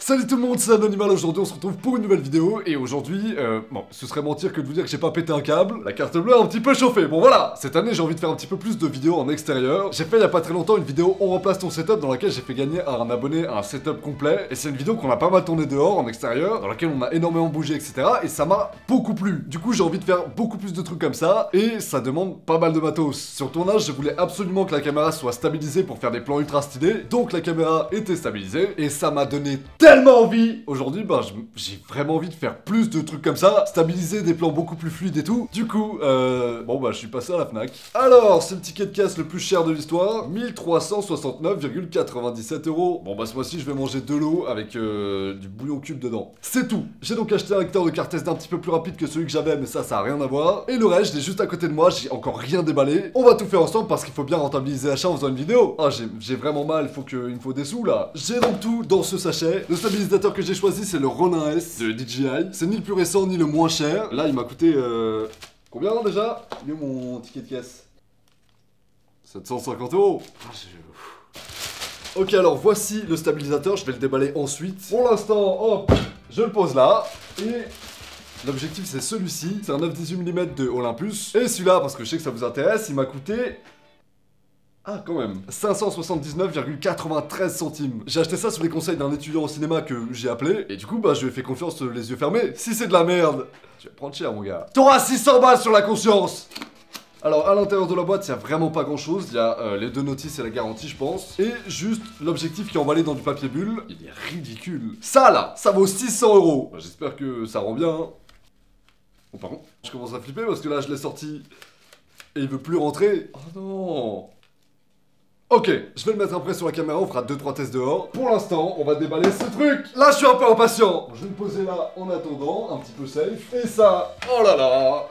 Salut tout le monde, c'est Anonymal. Aujourd'hui on se retrouve pour une nouvelle vidéo. Et aujourd'hui, bon, ce serait mentir que de vous dire que j'ai pas pété un câble. La carte bleue a un petit peu chauffé. Bon voilà, cette année j'ai envie de faire un petit peu plus de vidéos en extérieur. J'ai fait il y a pas très longtemps une vidéo On remplace ton setup, dans laquelle j'ai fait gagner à un abonné un setup complet. Et c'est une vidéo qu'on a pas mal tourné dehors, en extérieur, dans laquelle on a énormément bougé, etc. Et ça m'a beaucoup plu. Du coup j'ai envie de faire beaucoup plus de trucs comme ça. Et ça demande pas mal de matos. Sur le tournage, je voulais absolument que la caméra soit stabilisée pour faire des plans ultra stylés. Donc la caméra était stabilisée. Et ça m'a donné tellement envie. Aujourd'hui, bah, j'ai vraiment envie de faire plus de trucs comme ça, stabiliser des plans beaucoup plus fluides et tout. Du coup, bon bah je suis passé à la Fnac. Alors, c'est le ticket de caisse le plus cher de l'histoire, 1369,97 €. Bon bah ce mois-ci, je vais manger de l'eau avec du bouillon cube dedans. C'est tout. J'ai donc acheté un lecteur de carte SD un petit peu plus rapide que celui que j'avais, mais ça a rien à voir. Et le reste, je l'ai juste à côté de moi, j'ai encore rien déballé. On va tout faire ensemble parce qu'il faut bien rentabiliser l'achat en faisant une vidéo. Ah, j'ai vraiment mal, il me faut des sous là. J'ai donc tout dans ce sachet. Le stabilisateur que j'ai choisi, c'est le Ronin S de DJI. C'est ni le plus récent ni le moins cher. Là, il m'a coûté combien déjà? Il est où mon ticket de caisse? 750 €. Ok, alors voici le stabilisateur. Je vais le déballer ensuite. Pour l'instant, hop, je le pose là. Et l'objectif, c'est celui-ci. C'est un 9-18 mm de Olympus. Et celui-là, parce que je sais que ça vous intéresse, il m'a coûté... Ah, quand même. 579,93 centimes. J'ai acheté ça sous les conseils d'un étudiant au cinéma que j'ai appelé. Et du coup, bah, je lui ai fait confiance les yeux fermés. Si c'est de la merde, tu vas prendre cher, mon gars. T'auras 600 balles sur la conscience. Alors, à l'intérieur de la boîte, il y a vraiment pas grand-chose. Il y a les 2 notices et la garantie, je pense. Et juste l'objectif qui est emballé dans du papier bulle. Il est ridicule. Ça, là, ça vaut 600 €. Bah, j'espère que ça rend bien, hein. Oh, pardon. Je commence à flipper parce que là, je l'ai sorti. Et il veut plus rentrer. Oh non. Ok, je vais le mettre après sur la caméra, on fera 2-3 tests dehors. Pour l'instant, on va déballer ce truc. Là, je suis un peu impatient. Je vais me poser là en attendant, un petit peu safe. Et ça, oh là là,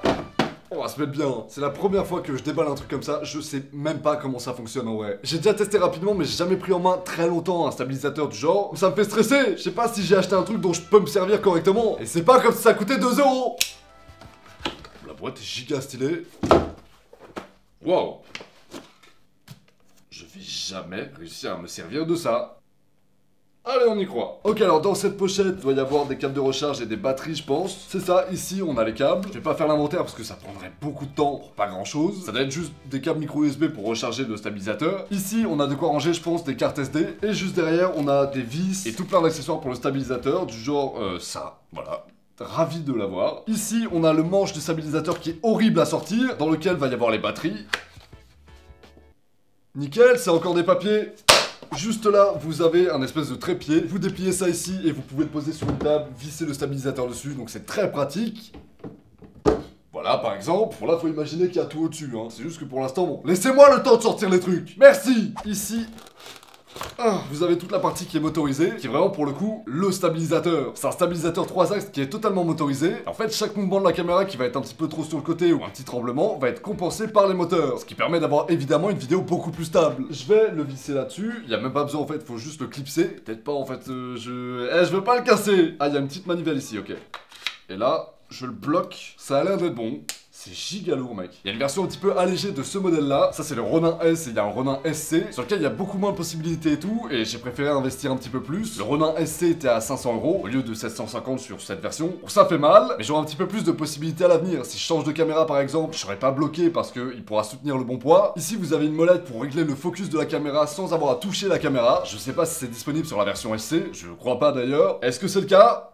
on va se mettre bien. C'est la première fois que je déballe un truc comme ça, je sais même pas comment ça fonctionne en vrai. J'ai déjà testé rapidement, mais j'ai jamais pris en main très longtemps un stabilisateur du genre. Ça me fait stresser. Je sais pas si j'ai acheté un truc dont je peux me servir correctement. Et c'est pas comme si ça coûtait 2 €. La boîte est giga stylée. Wow. Je vais jamais réussir à me servir de ça. Allez, on y croit. Ok, alors dans cette pochette, il doit y avoir des câbles de recharge et des batteries, je pense. C'est ça, ici, on a les câbles. Je vais pas faire l'inventaire parce que ça prendrait beaucoup de temps pour pas grand chose. Ça doit être juste des câbles micro USB pour recharger le stabilisateur. Ici, on a de quoi ranger, je pense, des cartes SD. Et juste derrière, on a des vis et tout plein d'accessoires pour le stabilisateur, du genre ça. Voilà. Ravi de l'avoir. Ici, on a le manche du stabilisateur qui est horrible à sortir, dans lequel va y avoir les batteries. Nickel, c'est encore des papiers. Juste là, vous avez un espèce de trépied. Vous dépliez ça ici et vous pouvez le poser sur une table, visser le stabilisateur dessus, donc c'est très pratique. Voilà, par exemple. Bon, là, faut imaginer qu'il y a tout au-dessus, hein. C'est juste que pour l'instant, bon, laissez-moi le temps de sortir les trucs. Merci. Ici... vous avez toute la partie qui est motorisée, qui est vraiment pour le coup le stabilisateur. C'est un stabilisateur 3 axes qui est totalement motorisé. En fait, chaque mouvement de la caméra qui va être un petit peu trop sur le côté ou un petit tremblement va être compensé par les moteurs, ce qui permet d'avoir évidemment une vidéo beaucoup plus stable. Je vais le visser là-dessus, il y a même pas besoin en fait, faut juste le clipser. Peut-être pas en fait, je veux pas le casser. Ah, il y a une petite manivelle ici, ok. Et là, je le bloque, ça a l'air d'être bon. C'est giga lourd, mec. Il y a une version un petit peu allégée de ce modèle-là. Ça, c'est le Ronin S et il y a un Ronin SC, sur lequel il y a beaucoup moins de possibilités et tout, et j'ai préféré investir un petit peu plus. Le Ronin SC était à 500 € au lieu de 750 sur cette version. Bon, ça fait mal, mais j'aurai un petit peu plus de possibilités à l'avenir. Si je change de caméra, par exemple, je serai pas bloqué parce qu'il pourra soutenir le bon poids. Ici, vous avez une molette pour régler le focus de la caméra sans avoir à toucher la caméra. Je sais pas si c'est disponible sur la version SC, je crois pas d'ailleurs. Est-ce que c'est le cas ?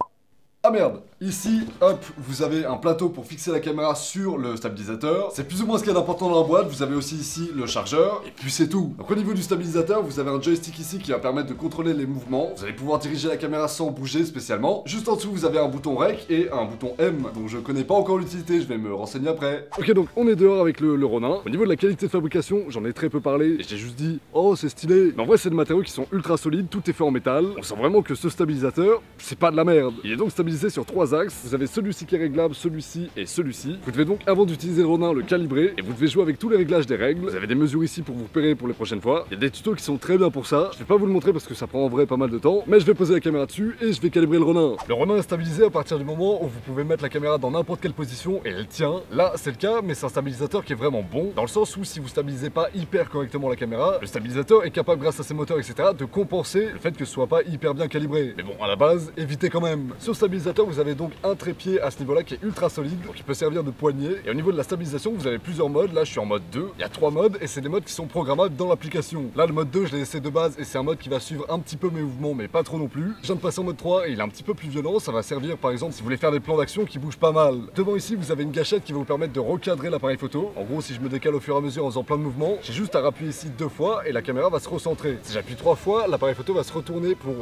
Ah merde. Ici, hop, vous avez un plateau pour fixer la caméra sur le stabilisateur. C'est plus ou moins ce qu'il y a d'important dans la boîte. Vous avez aussi ici le chargeur, et puis c'est tout. Donc au niveau du stabilisateur, vous avez un joystick ici qui va permettre de contrôler les mouvements. Vous allez pouvoir diriger la caméra sans bouger spécialement. Juste en dessous, vous avez un bouton REC et un bouton M, dont je connais pas encore l'utilité, je vais me renseigner après. Ok, donc on est dehors avec le Ronin. Au niveau de la qualité de fabrication, j'en ai très peu parlé, et j'ai juste dit, oh c'est stylé. Mais en vrai, c'est des matériaux qui sont ultra solides, tout est fait en métal. On sent vraiment que ce stabilisateur, c'est pas de la merde. Il est donc stabilisé utiliser sur 3 axes. Vous avez celui-ci qui est réglable, celui-ci et celui-ci. Vous devez donc, avant d'utiliser le Ronin, le calibrer et vous devez jouer avec tous les réglages des règles. Vous avez des mesures ici pour vous repérer pour les prochaines fois. Il y a des tutos qui sont très bien pour ça. Je vais pas vous le montrer parce que ça prend en vrai pas mal de temps, mais je vais poser la caméra dessus et je vais calibrer le Ronin. Le Ronin est stabilisé à partir du moment où vous pouvez mettre la caméra dans n'importe quelle position et elle tient. Là, c'est le cas, mais c'est un stabilisateur qui est vraiment bon, dans le sens où si vous stabilisez pas hyper correctement la caméra, le stabilisateur est capable, grâce à ses moteurs, etc., de compenser le fait que ce soit pas hyper bien calibré. Mais bon, à la base, évitez quand même. Sur le stabilisateur, vous avez donc un trépied à ce niveau-là qui est ultra solide, donc il peut servir de poignée. Et au niveau de la stabilisation, vous avez plusieurs modes. Là, je suis en mode 2. Il y a 3 modes et c'est des modes qui sont programmables dans l'application. Là, le mode 2, je l'ai laissé de base et c'est un mode qui va suivre un petit peu mes mouvements, mais pas trop non plus. Je viens de passer en mode 3 et il est un petit peu plus violent. Ça va servir, par exemple, si vous voulez faire des plans d'action qui bougent pas mal. Devant ici, vous avez une gâchette qui va vous permettre de recadrer l'appareil photo. En gros, si je me décale au fur et à mesure en faisant plein de mouvements, j'ai juste à appuyer ici 2 fois et la caméra va se recentrer. Si j'appuie 3 fois, l'appareil photo va se retourner pour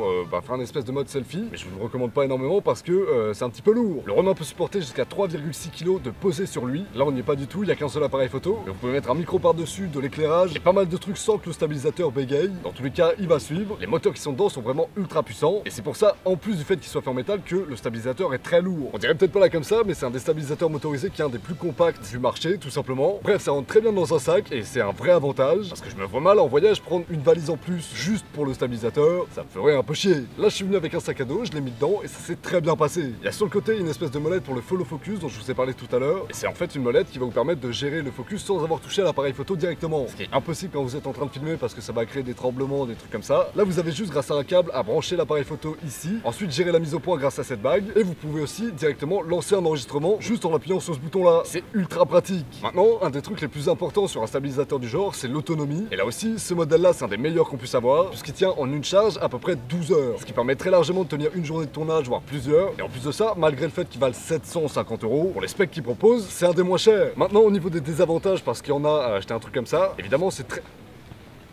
faire un espèce de mode selfie, mais je vous le recommande pas énormément parce que c'est un petit peu lourd. Le Ronin peut supporter jusqu'à 3,6 kg de posée sur lui. Là, on n'y est pas du tout, il n'y a qu'un seul appareil photo. Mais vous pouvez mettre un micro par-dessus, de l'éclairage et pas mal de trucs sans que le stabilisateur bégaye. Dans tous les cas, il va suivre. Les moteurs qui sont dedans sont vraiment ultra puissants et c'est pour ça, en plus du fait qu'il soit fait en métal, que le stabilisateur est très lourd. On dirait peut-être pas là comme ça, mais c'est un des stabilisateurs motorisés qui est un des plus compacts du marché, tout simplement. Bref, ça rentre très bien dans un sac et c'est un vrai avantage parce que je me vois mal en voyage prendre une valise en plus juste pour le stabilisateur, ça me ferait un peu chier. Là, je suis venu avec un sac à dos, je l'ai mis dedans et ça s'est très bien passé. Il y a sur le côté une espèce de molette pour le follow focus dont je vous ai parlé tout à l'heure et c'est en fait une molette qui va vous permettre de gérer le focus sans avoir touché à l'appareil photo directement. Ce qui est impossible quand vous êtes en train de filmer parce que ça va créer des tremblements, des trucs comme ça. Là, vous avez juste grâce à un câble à brancher l'appareil photo ici, ensuite gérer la mise au point grâce à cette bague et vous pouvez aussi directement lancer un enregistrement juste en appuyant sur ce bouton là. C'est ultra pratique. Maintenant, un des trucs les plus importants sur un stabilisateur du genre, c'est l'autonomie. Et là aussi, ce modèle là, c'est un des meilleurs qu'on puisse avoir puisqu'il tient en une charge à peu près 12 heures, ce qui permet très largement de tenir une journée de tournage, voire plusieurs. Et en plus de ça, malgré le fait qu'il valent 750 €, pour les specs qu'il propose, c'est un des moins chers. Maintenant, au niveau des désavantages, parce qu'il y en a à acheter un truc comme ça, évidemment, c'est très...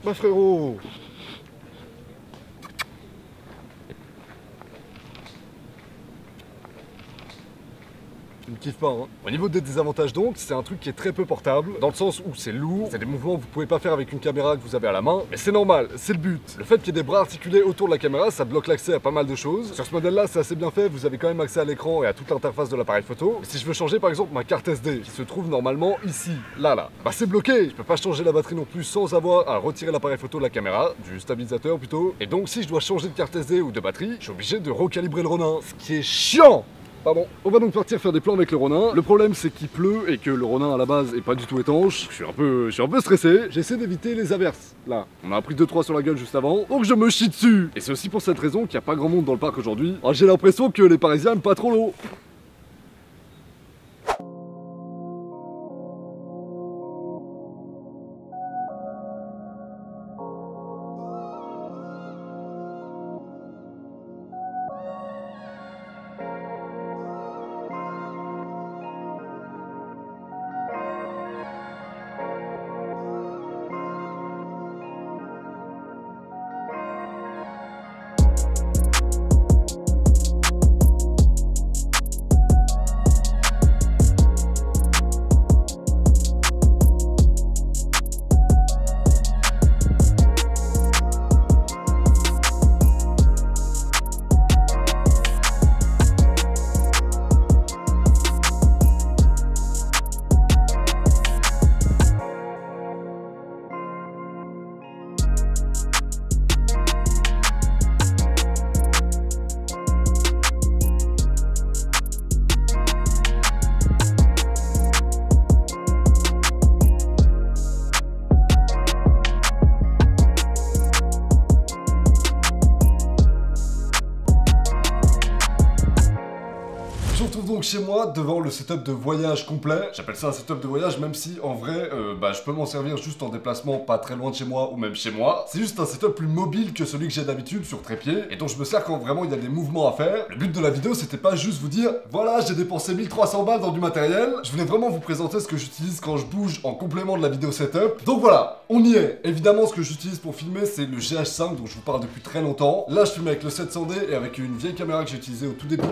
Bah frérot, je ne kiffe pas, hein. Au niveau des désavantages donc, c'est un truc qui est très peu portable, dans le sens où c'est lourd, c'est des mouvements que vous pouvez pas faire avec une caméra que vous avez à la main, mais c'est normal, c'est le but. Le fait qu'il y ait des bras articulés autour de la caméra, ça bloque l'accès à pas mal de choses. Sur ce modèle là, c'est assez bien fait, vous avez quand même accès à l'écran et à toute l'interface de l'appareil photo. Mais si je veux changer par exemple ma carte SD, qui se trouve normalement ici, là, bah c'est bloqué. Je peux pas changer la batterie non plus sans avoir à retirer l'appareil photo de la caméra, du stabilisateur plutôt. Et donc si je dois changer de carte SD ou de batterie, je suis obligé de recalibrer le Ronin, ce qui est chiant. Pardon. On va donc partir faire des plans avec le Ronin. Le problème c'est qu'il pleut et que le Ronin à la base est pas du tout étanche. Je suis un peu stressé. J'essaie d'éviter les averses. Là, on a pris 2-3 sur la gueule juste avant, donc je me chie dessus. Et c'est aussi pour cette raison qu'il n'y a pas grand monde dans le parc aujourd'hui. J'ai l'impression que les Parisiens aiment pas trop l'eau. Donc chez moi devant le setup de voyage complet. J'appelle ça un setup de voyage même si en vrai je peux m'en servir juste en déplacement pas très loin de chez moi ou même chez moi. C'est juste un setup plus mobile que celui que j'ai d'habitude sur trépied et dont je me sers quand vraiment il y a des mouvements à faire. Le but de la vidéo c'était pas juste vous dire voilà j'ai dépensé 1300 balles dans du matériel. Je voulais vraiment vous présenter ce que j'utilise quand je bouge en complément de la vidéo setup. Donc voilà, on y est. Évidemment ce que j'utilise pour filmer c'est le GH5 dont je vous parle depuis très longtemps. Là je filme avec le 700D et avec une vieille caméra que j'ai utilisée au tout début.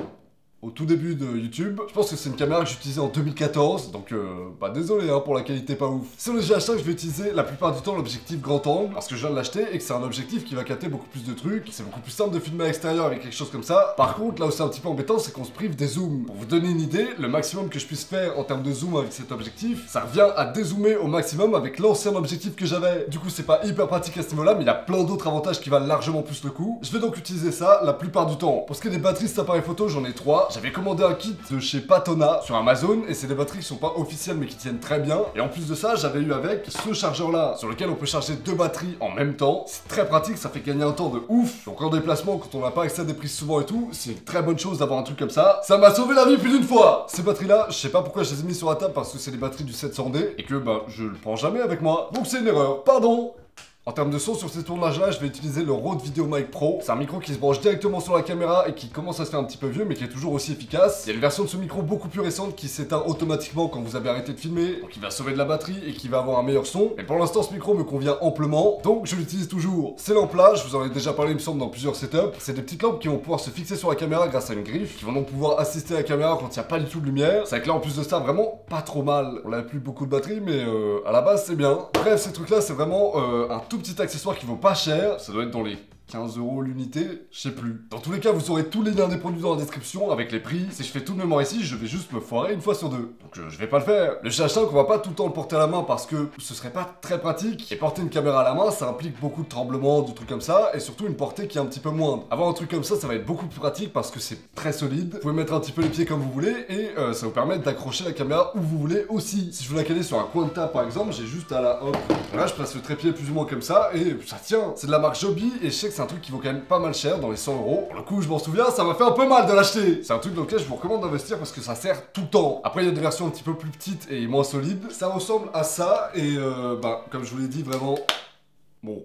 au tout début de YouTube. Je pense que c'est une caméra que j'utilisais en 2014, donc bah désolé hein, pour la qualité pas ouf. Sur le GH5, je vais utiliser la plupart du temps l'objectif grand angle, parce que je viens de l'acheter et que c'est un objectif qui va capter beaucoup plus de trucs. C'est beaucoup plus simple de filmer à l'extérieur avec quelque chose comme ça. Par contre, là où c'est un petit peu embêtant, c'est qu'on se prive des zooms. Pour vous donner une idée, le maximum que je puisse faire en termes de zoom avec cet objectif, ça revient à dézoomer au maximum avec l'ancien objectif que j'avais. Du coup, c'est pas hyper pratique à ce niveau-là, mais il y a plein d'autres avantages qui valent largement plus le coup. Je vais donc utiliser ça la plupart du temps. Pour ce qui est des batteries de cet appareil photo, j'en ai 3. J'avais commandé un kit de chez Patona sur Amazon et c'est des batteries qui sont pas officielles mais qui tiennent très bien. Et en plus de ça, j'avais eu avec ce chargeur-là sur lequel on peut charger 2 batteries en même temps. C'est très pratique, ça fait gagner un temps de ouf. Donc en déplacement, quand on n'a pas accès à des prises souvent et tout, c'est une très bonne chose d'avoir un truc comme ça. Ça m'a sauvé la vie plus d'une fois. Ces batteries-là, je sais pas pourquoi je les ai mis sur la table parce que c'est les batteries du 700D et que bah je le prends jamais avec moi. Donc c'est une erreur. Pardon. En termes de son, sur ces tournages-là, je vais utiliser le Rode VideoMic Pro. C'est un micro qui se branche directement sur la caméra et qui commence à se faire un petit peu vieux, mais qui est toujours aussi efficace. Il y a une version de ce micro beaucoup plus récente qui s'éteint automatiquement quand vous avez arrêté de filmer, donc il va sauver de la batterie et qui va avoir un meilleur son. Mais pour l'instant, ce micro me convient amplement, donc je l'utilise toujours. Ces lampes-là, je vous en ai déjà parlé, il me semble, dans plusieurs setups. C'est des petites lampes qui vont pouvoir se fixer sur la caméra grâce à une griffe, qui vont donc pouvoir assister à la caméra quand il n'y a pas du tout de lumière. C'est que là, en plus de ça, vraiment pas trop mal. On n'a plus beaucoup de batterie, mais à la base, c'est bien. Bref, ces trucs-là, c'est vraiment un tout petit accessoire qui vaut pas cher, ça doit être dans les 15 € l'unité, je sais plus. Dans tous les cas, vous aurez tous les liens des produits dans la description avec les prix. Si je fais tout de mémoire ici, je vais juste me foirer une fois sur 2. Donc je vais pas le faire. Le GH5, on va pas tout le temps le porter à la main parce que ce serait pas très pratique. Et porter une caméra à la main, ça implique beaucoup de tremblements, de trucs comme ça, et surtout une portée qui est un petit peu moindre. Avoir un truc comme ça va être beaucoup plus pratique parce que c'est très solide. Vous pouvez mettre un petit peu les pieds comme vous voulez et ça vous permet d'accrocher la caméra où vous voulez aussi. Si je veux la caler sur un coin de table par exemple, j'ai juste à la hop. Là, je place le trépied plus ou moins comme ça et ça tient. C'est de la marque Joby et je sais que c'est un truc qui vaut quand même pas mal cher, dans les 100 €. Pour le coup, je m'en souviens, ça m'a fait un peu mal de l'acheter. C'est un truc dans lequel je vous recommande d'investir parce que ça sert tout le temps. Après, il y a des versions un petit peu plus petites et moins solides. Ça ressemble à ça et bah, comme je vous l'ai dit, vraiment... Bon,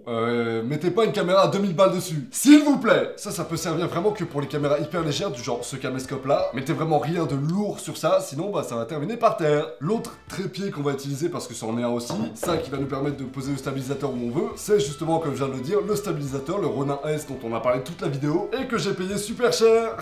mettez pas une caméra à 2000 balles dessus, s'il vous plaît. Ça peut servir vraiment que pour les caméras hyper légères, du genre ce caméscope là. Mettez vraiment rien de lourd sur ça, sinon bah ça va terminer par terre. L'autre trépied qu'on va utiliser, parce que ça en est un aussi, ça qui va nous permettre de poser le stabilisateur où on veut, c'est justement, comme je viens de le dire, le stabilisateur, le Ronin S dont on a parlé toute la vidéo, et que j'ai payé super cher.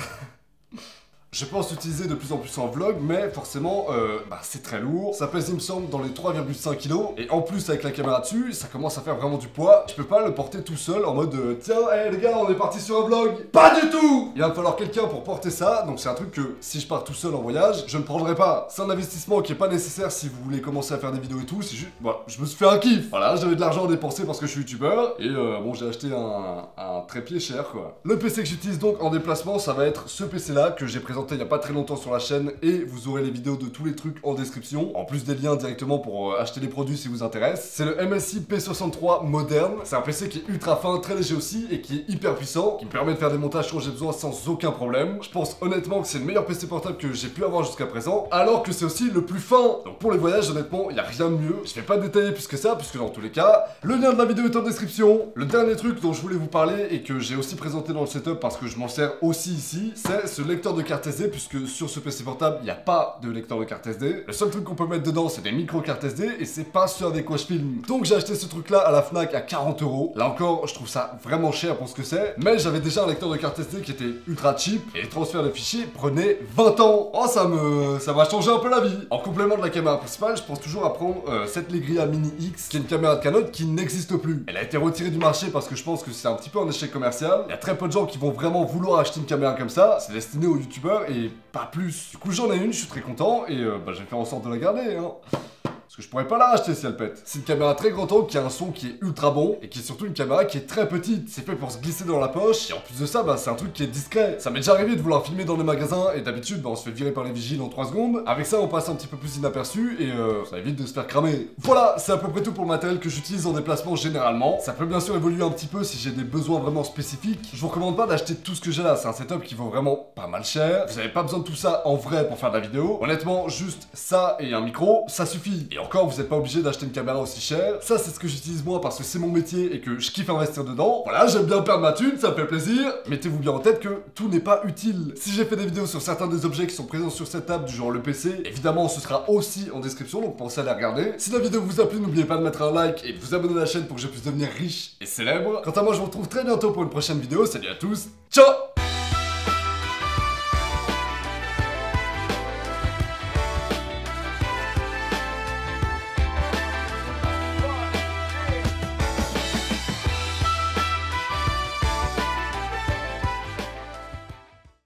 Je pense l'utiliser de plus en plus en vlog, mais forcément, bah, c'est très lourd. Ça pèse, il me semble, dans les 3,5 kg. Et en plus, avec la caméra dessus, ça commence à faire vraiment du poids. Je peux pas le porter tout seul en mode tiens, hey, les gars, on est parti sur un vlog. Pas du tout. Il va me falloir quelqu'un pour porter ça. Donc c'est un truc que, si je pars tout seul en voyage, je ne prendrai pas. C'est un investissement qui est pas nécessaire si vous voulez commencer à faire des vidéos et tout. C'est juste, voilà, je me suis fait un kiff. Voilà, j'avais de l'argent à dépenser parce que je suis youtubeur. Et bon, j'ai acheté un trépied cher, quoi. Le PC que j'utilise donc en déplacement, ça va être ce PC là que j'ai présenté il y a pas très longtemps sur la chaîne et vous aurez les vidéos de tous les trucs en description, en plus des liens directement pour acheter les produits si vous intéresse. C'est le MSI P63 moderne, c'est un PC qui est ultra fin, très léger aussi et qui est hyper puissant, qui me permet de faire des montages quand j'ai besoin sans aucun problème. Je pense honnêtement que c'est le meilleur PC portable que j'ai pu avoir jusqu'à présent, alors que c'est aussi le plus fin. Donc pour les voyages, honnêtement, il n'y a rien de mieux. Je vais pas détailler plus que ça, puisque dans tous les cas, le lien de la vidéo est en description. Le dernier truc dont je voulais vous parler et que j'ai aussi présenté dans le setup parce que je m'en sers aussi ici, c'est ce lecteur de carte SD, puisque sur ce PC portable, il n'y a pas de lecteur de carte SD. Le seul truc qu'on peut mettre dedans, c'est des micro cartes SD et c'est pas ceux avec quoi je filme. Donc j'ai acheté ce truc là à la Fnac à 40 €. Là encore, je trouve ça vraiment cher pour ce que c'est, mais j'avais déjà un lecteur de carte SD qui était ultra cheap et les transferts de fichiers prenaient 20 ans. Oh, ça m'a changé un peu la vie. En complément de la caméra principale, je pense toujours à prendre cette Legria Mini X, qui est une caméra de Canon qui n'existe plus. Elle a été retirée du marché parce que je pense que c'est un petit peu un échec commercial. Il y a très peu de gens qui vont vraiment vouloir acheter une caméra comme ça. C'est destiné aux youtubeurs et pas plus. Du coup, j'en ai une, je suis très content et bah, je vais faire en sorte de la garder, hein. Parce que je pourrais pas la racheter si elle pète. C'est une caméra très grand angle qui a un son qui est ultra bon et qui est surtout une caméra qui est très petite. C'est fait pour se glisser dans la poche et en plus de ça, bah, c'est un truc qui est discret. Ça m'est déjà arrivé de vouloir filmer dans les magasins et d'habitude, bah, on se fait virer par les vigiles en 3 secondes. Avec ça, on passe un petit peu plus inaperçu et ça évite de se faire cramer. Voilà, c'est à peu près tout pour le matériel que j'utilise en déplacement généralement. Ça peut bien sûr évoluer un petit peu si j'ai des besoins vraiment spécifiques. Je vous recommande pas d'acheter tout ce que j'ai là. C'est un setup qui vaut vraiment pas mal cher. Vous avez pas besoin de tout ça en vrai pour faire de la vidéo. Honnêtement, juste ça et un micro, ça suffit. Et encore, vous êtes pas obligé d'acheter une caméra aussi chère. Ça, c'est ce que j'utilise moi parce que c'est mon métier et que je kiffe investir dedans. Voilà, j'aime bien perdre ma thune, ça me fait plaisir. Mettez-vous bien en tête que tout n'est pas utile. Si j'ai fait des vidéos sur certains des objets qui sont présents sur cette table, du genre le PC, évidemment, ce sera aussi en description, donc pensez à les regarder. Si la vidéo vous a plu, n'oubliez pas de mettre un like et de vous abonner à la chaîne pour que je puisse devenir riche et célèbre. Quant à moi, je vous retrouve très bientôt pour une prochaine vidéo. Salut à tous, ciao!